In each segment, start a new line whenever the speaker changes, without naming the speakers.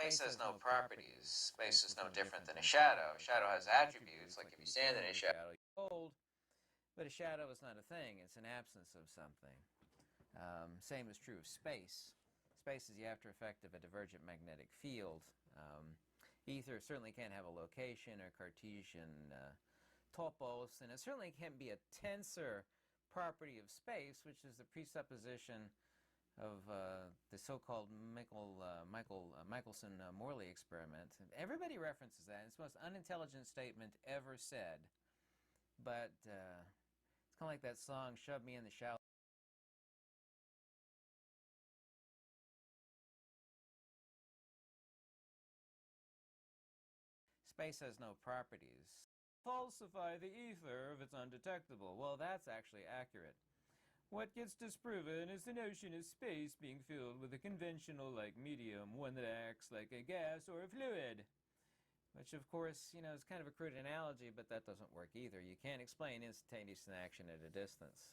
Space has no properties. Space is no different than a shadow. A shadow has attributes, like if you stand in a shadow,
you're cold. But a shadow is not a thing. It's an absence of something. Same is true of space. Space is the after effect of a divergent magnetic field. Ether certainly can't have a location or Cartesian topos, and it certainly can't be a tensor property of space, which is the presupposition of the so-called Michelson-Morley experiment. Everybody references that. It's the most unintelligent statement ever said. But it's kind of like that song, "Shove Me in the Shallow." Space has no properties. Falsify the ether if it's undetectable. Well, that's actually accurate. What gets disproven is the notion of space being filled with a conventional-like medium, one that acts like a gas or a fluid. Which, of course, is kind of a crude analogy, but that doesn't work either. You can't explain instantaneous action at a distance.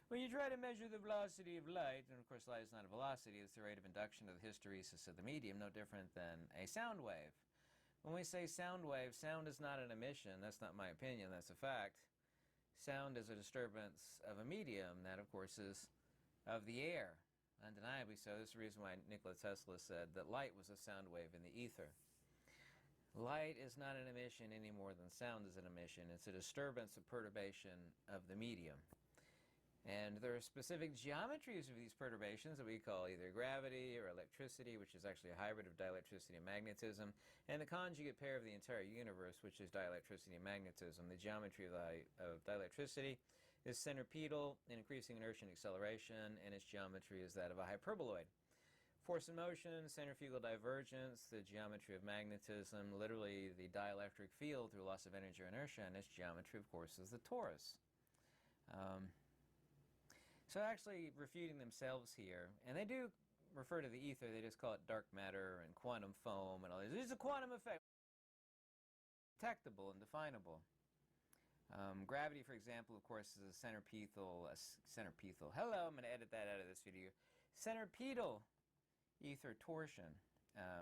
When you try to measure the velocity of light, and of course light is not a velocity, it's the rate of induction of the hysteresis of the medium, no different than a sound wave. When we say sound wave, sound is not an emission. That's not my opinion, that's a fact. Sound is a disturbance of a medium. That, of course, is of the air. Undeniably so. This is the reason why Nikola Tesla said that light was a sound wave in the ether. Light is not an emission any more than sound is an emission. It's a disturbance, a perturbation of the medium. And there are specific geometries of these perturbations that we call either gravity or electricity, which is actually a hybrid of dielectricity and magnetism, and the conjugate pair of the entire universe, which is dielectricity and magnetism. The geometry of dielectricity is centripetal in increasing inertia and acceleration, and its geometry is that of a hyperboloid. Force and motion, centrifugal divergence, the geometry of magnetism, literally the dielectric field through loss of energy or inertia, and its geometry, of course, is the torus. So actually refuting themselves here, and they do refer to the ether, they just call it dark matter and quantum foam and all this. It's a quantum effect. Detectable and definable. Gravity, for example, of course, is a centripetal, hello, I'm going to edit that out of this video. Centripetal ether torsion.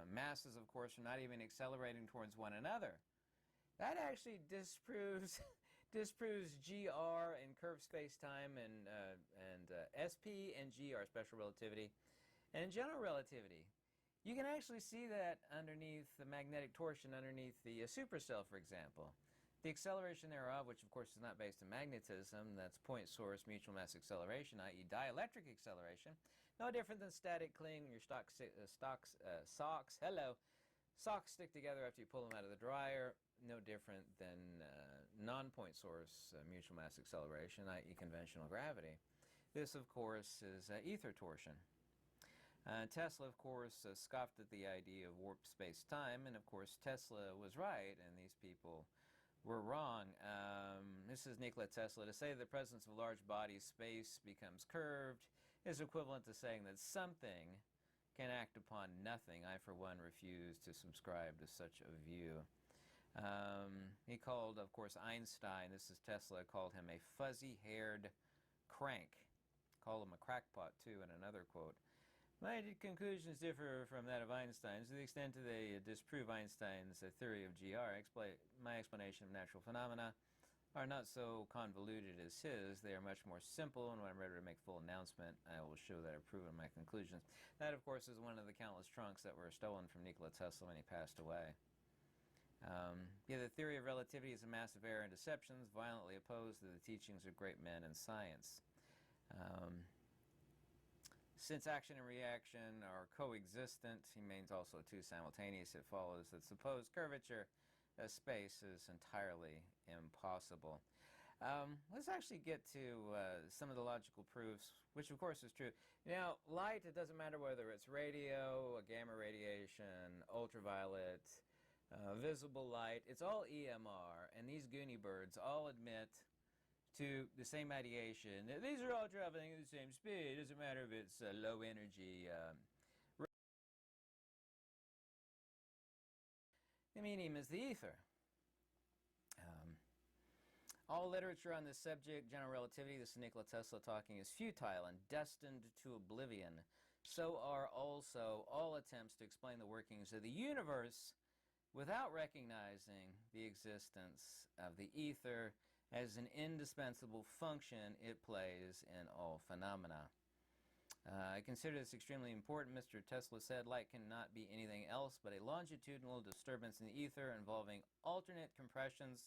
Masses, of course, are not even accelerating towards one another. That actually disproves GR in curved space-time and SP and GR, special relativity, and general relativity. You can actually see that underneath the magnetic torsion, underneath the supercell, for example. The acceleration thereof, which of course is not based on magnetism, that's point source mutual mass acceleration, i.e. dielectric acceleration, no different than static cling when your socks stick together after you pull them out of the dryer, no different than non-point source mutual mass acceleration, i.e. conventional gravity. This, of course, is ether torsion. Tesla, of course, scoffed at the idea of warped space-time, and of course Tesla was right, and these people were wrong. This is Nikola Tesla. To say the presence of large bodies, space becomes curved is equivalent to saying that something can act upon nothing. I, for one, refuse to subscribe to such a view. He called, of course, Einstein, this is Tesla, called him a fuzzy-haired crank. Called him a crackpot, too, in another quote. My conclusions differ from that of Einstein's. To the extent that they disprove Einstein's theory of GR, my explanation of natural phenomena are not so convoluted as his. They are much more simple, and when I'm ready to make full announcement, I will show that I've proven my conclusions. That, of course, is one of the countless trunks that were stolen from Nikola Tesla when he passed away. The theory of relativity is a massive error and deceptions, violently opposed to the teachings of great men in science. Since action and reaction are coexistent, he means also too simultaneous, it follows that supposed curvature of space is entirely impossible. Let's actually get to some of the logical proofs, which of course is true. Now, light, it doesn't matter whether it's radio, gamma radiation, ultraviolet, visible light, it's all EMR, and these Goonie birds all admit to the same ideation. These are all traveling at the same speed. It doesn't matter if it's low energy. The medium is the ether. All literature on this subject, general relativity, this is Nikola Tesla talking, is futile and destined to oblivion. so are also all attempts to explain the workings of the universe without recognizing the existence of the ether as an indispensable function it plays in all phenomena. I consider this extremely important. Mr. Tesla said light cannot be anything else but a longitudinal disturbance in the ether involving alternate compressions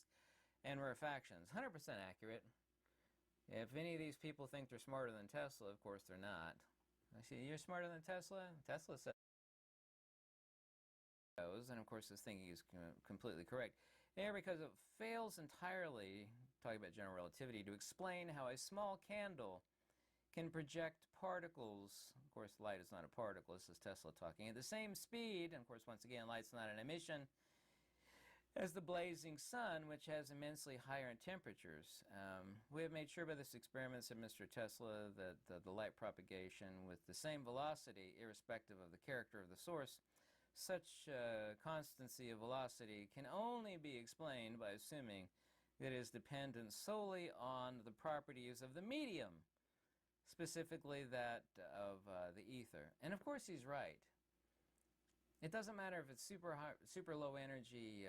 and rarefactions. 100% accurate. If any of these people think they're smarter than Tesla, of course they're not. I see, you're smarter than Tesla? Tesla says, and of course his thinking is completely correct. There, because it fails entirely, talking about general relativity, to explain how a small candle can project particles. Of course, light is not a particle. This is Tesla talking. At the same speed, and of course, once again, light's not an emission, as the blazing sun, which has immensely higher temperatures. We have made sure by this experiment, said Mr. Tesla, that the light propagation with the same velocity, irrespective of the character of the source, such constancy of velocity can only be explained by assuming that it is dependent solely on the properties of the medium, specifically that of the ether. And of course he's right. It doesn't matter if it's super high, super low energy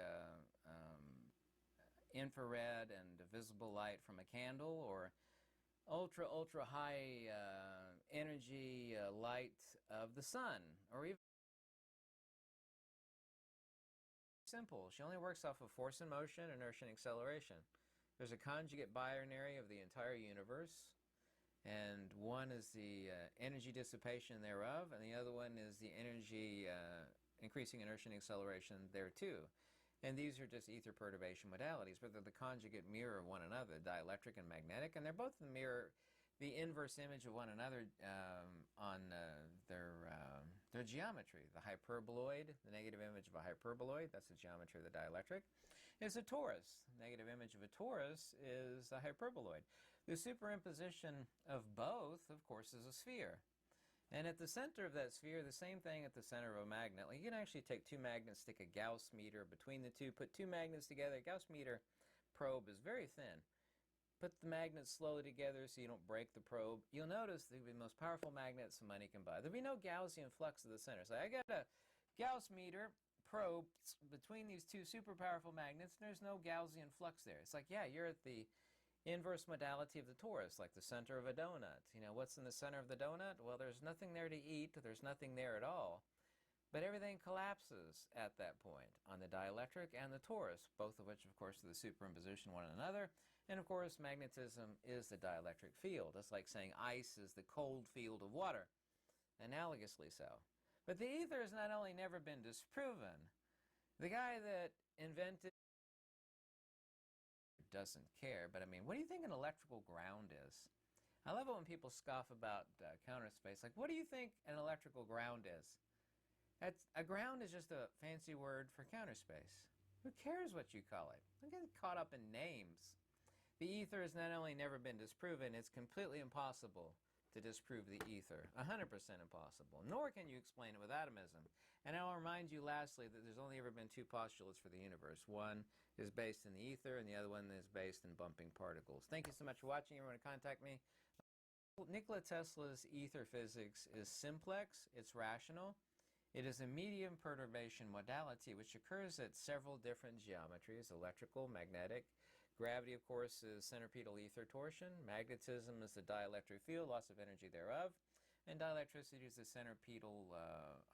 infrared and visible light from a candle, or ultra high energy light of the sun, or even simple. She only works off of force and motion, inertia and acceleration. There's a conjugate binary of the entire universe, and one is the energy dissipation thereof, and the other one is the energy increasing inertia and acceleration there too. And these are just ether perturbation modalities, but they're the conjugate mirror of one another, dielectric and magnetic, and they're both the mirror, the inverse image of one another on their geometry. The hyperboloid, the negative image of a hyperboloid, that's the geometry of the dielectric, is a torus. The negative image of a torus is a hyperboloid. The superimposition of both, of course, is a sphere. And at the center of that sphere, the same thing at the center of a magnet. Like, you can actually take two magnets, stick a Gauss meter between the two, put two magnets together. A Gauss meter probe is very thin. Put the magnets slowly together so you don't break the probe. You'll notice they'll be the most powerful magnets money can buy. There'll be no Gaussian flux at the center. So I got a Gauss meter probe between these two super powerful magnets, and there's no Gaussian flux there. It's like, yeah, you're at the inverse modality of the torus, like the center of a donut. You know, what's in the center of the donut? Well, there's nothing there to eat. There's nothing there at all. But everything collapses at that point on the dielectric and the torus, both of which, of course, are the superimposition of one another. And, of course, magnetism is the dielectric field. It's like saying ice is the cold field of water, analogously so. But the ether has not only never been disproven, the guy that invented doesn't care, but I mean, what do you think an electrical ground is? I love it when people scoff about counter space. Like, what do you think an electrical ground is? A ground is just a fancy word for counter space. Who cares what you call it? Don't get caught up in names. The ether has not only never been disproven, it's completely impossible to disprove the ether. 100% impossible. Nor can you explain it with atomism. And I'll remind you lastly that there's only ever been two postulates for the universe. One is based in the ether, and the other one is based in bumping particles. Thank you so much for watching. If you want to contact me, Nikola Tesla's ether physics is simplex, it's rational. It is a medium perturbation modality which occurs at several different geometries: electrical, magnetic. Gravity, of course, is centripetal ether torsion. Magnetism is the dielectric field, loss of energy thereof. And dielectricity is the centripetal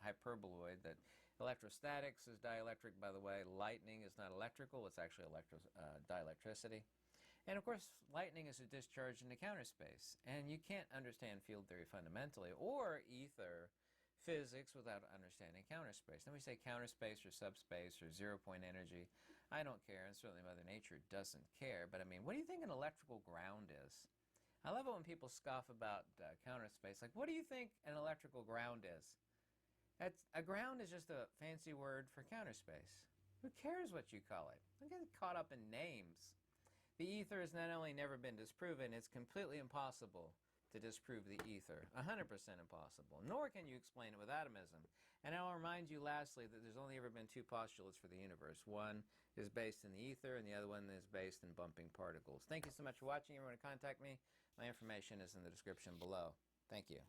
hyperboloid. That electrostatics is dielectric, by the way. Lightning is not electrical, it's actually dielectricity. And of course, lightning is a discharge into counter space. And you can't understand field theory fundamentally or ether physics without understanding counter space. Then we say counter space or subspace or 0-point energy. I don't care, and certainly Mother Nature doesn't care. But I mean, what do you think an electrical ground is? I love it when people scoff about counter space. Like, what do you think an electrical ground is? A ground is just a fancy word for counter space. Who cares what you call it? Don't get caught up in names. The ether has not only never been disproven, it's completely impossible to disprove the ether. 100% impossible. Nor can you explain it with atomism. And I'll remind you lastly that there's only ever been two postulates for the universe. One is based in the ether, and the other one is based in bumping particles. Thank you so much for watching. If you want to contact me, my information is in the description below. Thank you.